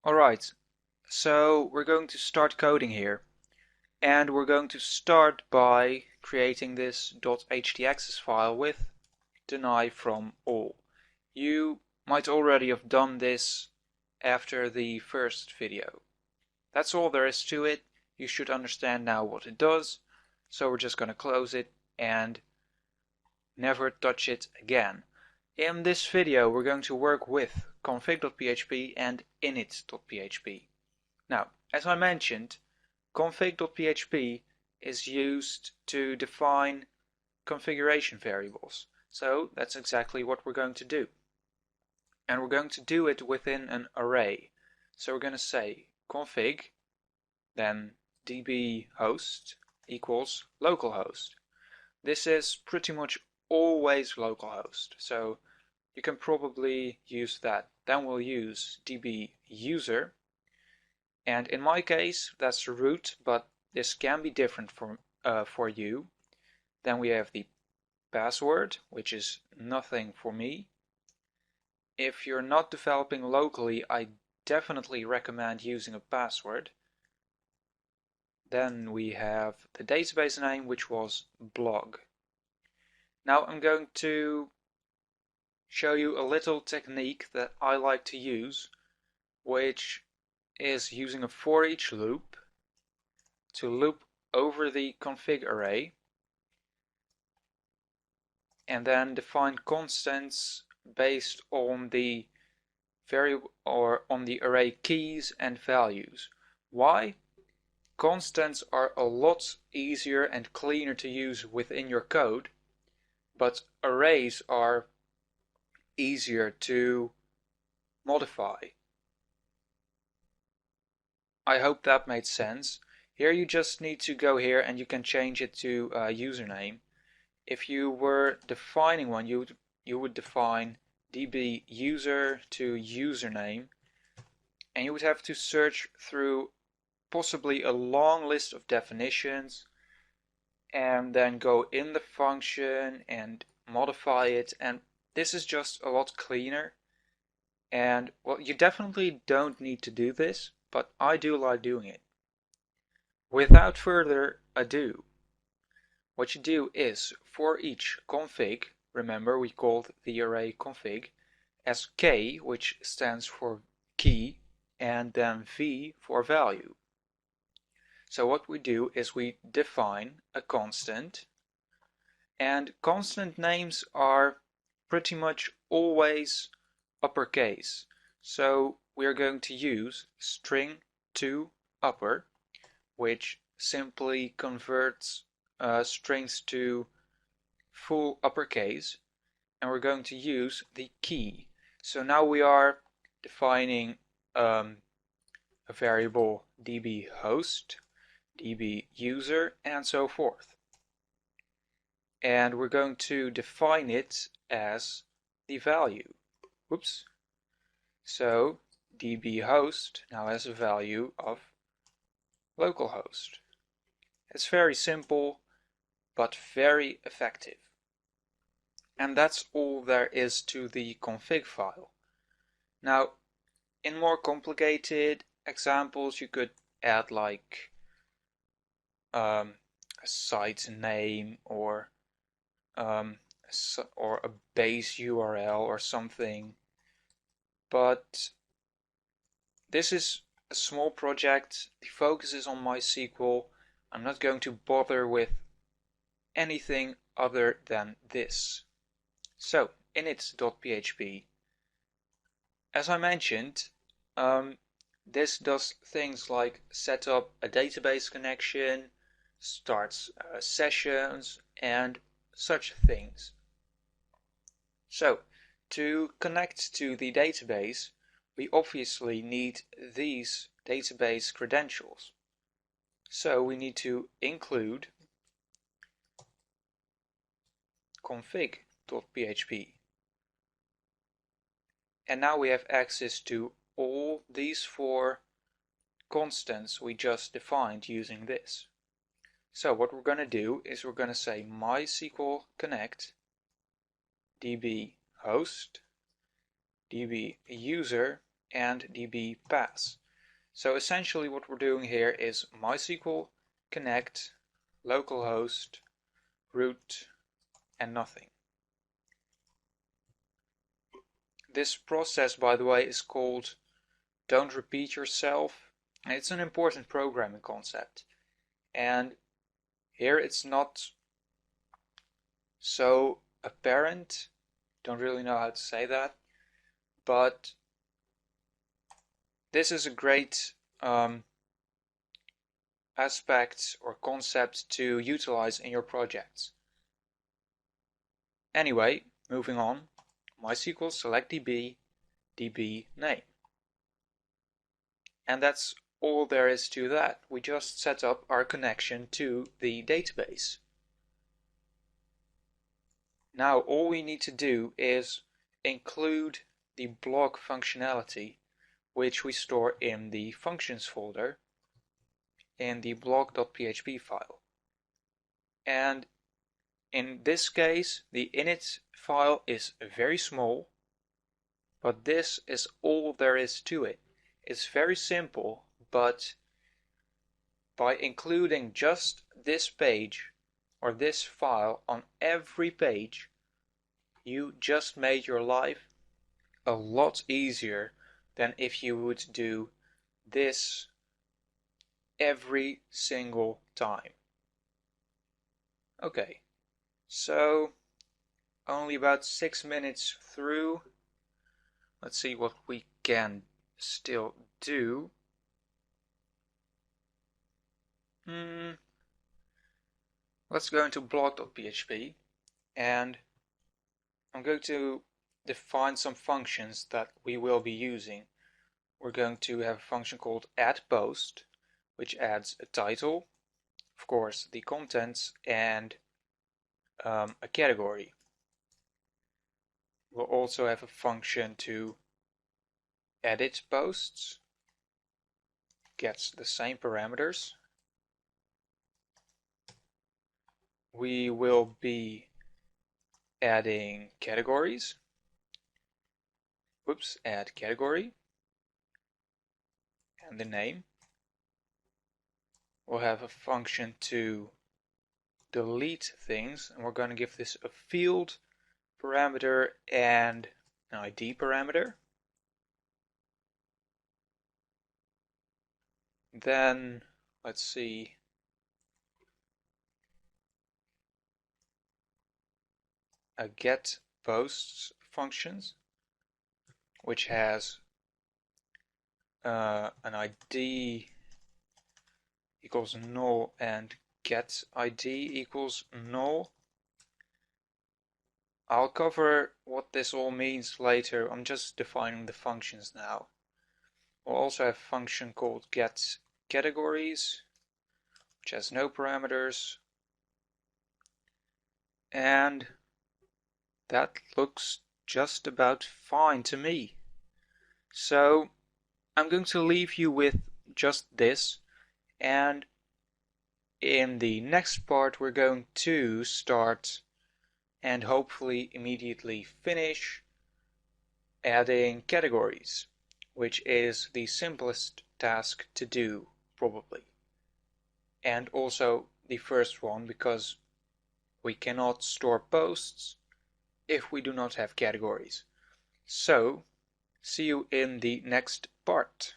Alright, so we're going to start coding here. And we're going to start by creating this .htaccess file with deny from all. You might already have done this after the first video. That's all there is to it. You should understand now what it does. So we're just going to close it and never touch it again. In this video we're going to work with config.php and init.php. Now, as I mentioned, config.php is used to define configuration variables. So that's exactly what we're going to do. And we're going to do it within an array. So we're going to say config, then db host equals localhost. This is pretty much always localhost, so you can probably use that. Then we'll use db user, and in my case that's root, but this can be different for you. Then we have the password, which is nothing for me. If you're not developing locally, I definitely recommend using a password. Then we have the database name, which was blog. Now I'm going to show you a little technique that I like to use, which is using a for each loop to loop over the config array and then define constants based on the variable or on the array keys and values. Why? Constants are a lot easier and cleaner to use within your code, but arrays are easier to modify. I hope that made sense. Here you just need to go here and you can change it to username. If you were defining one, you would define db user to username, and you would have to search through possibly a long list of definitions and then go in the function and modify it, and this is just a lot cleaner. And well, you definitely don't need to do this, but I do like doing it. Without further ado, what you do is for each config, remember we called the array config, as k, which stands for key, and then v for value. So what we do is we define a constant, and constant names are pretty much always uppercase. So we are going to use string to upper, which simply converts strings to full uppercase, and we're going to use the key. So now we are defining a variable db host, db user, and so forth. And we're going to define it as the value. Oops. So db host now has a value of localhost. It's very simple, but very effective. And that's all there is to the config file. Now, in more complicated examples, you could add like a site name or a base URL or something. But this is a small project. The focus is on MySQL. I'm not going to bother with anything other than this. So, init.php. As I mentioned, this does things like set up a database connection, starts sessions, and such things. So, to connect to the database, we obviously need these database credentials. So we need to include config.php. And now we have access to all these four constants we just defined using this. So what we're going to do is we're going to say MySQL connect db host db user and db pass. So essentially what we're doing here is MySQL connect localhost root and nothing. This process, by the way, is called don't repeat yourself, and it's an important programming concept. And here it's not so apparent, don't really know how to say that, but this is a great aspect or concept to utilize in your projects. Anyway, moving on, MySQL select DB, DB name. And that's all there is to that. We just set up our connection to the database. Now all we need to do is include the blog functionality, which we store in the functions folder in the blog.php file. And in this case, the init file is very small, but this is all there is to it. It's very simple, but by including just this page or this file on every page, you just made your life a lot easier than if you would do this every single time. Okay, so only about 6 minutes through. Let's see what we can still do. Let's go into blog.php, and I'm going to define some functions that we will be using. We're going to have a function called addPost, which adds a title, of course the contents, and a category. We'll also have a function to edit posts, gets the same parameters. We will be adding categories. Add category and the name. We'll have a function to delete things, and we're going to give this a field parameter and an ID parameter. Then let's see, a get posts functions, which has an ID equals null and get ID equals null. I'll cover what this all means later. I'm just defining the functions now. We'll also have a function called get categories, which has no parameters, and that looks just about fine to me. So I'm going to leave you with just this, and in the next part we're going to start and hopefully immediately finish adding categories, which is the simplest task to do probably, and also the first one, because we cannot store posts if we do not have categories. So see you in the next part.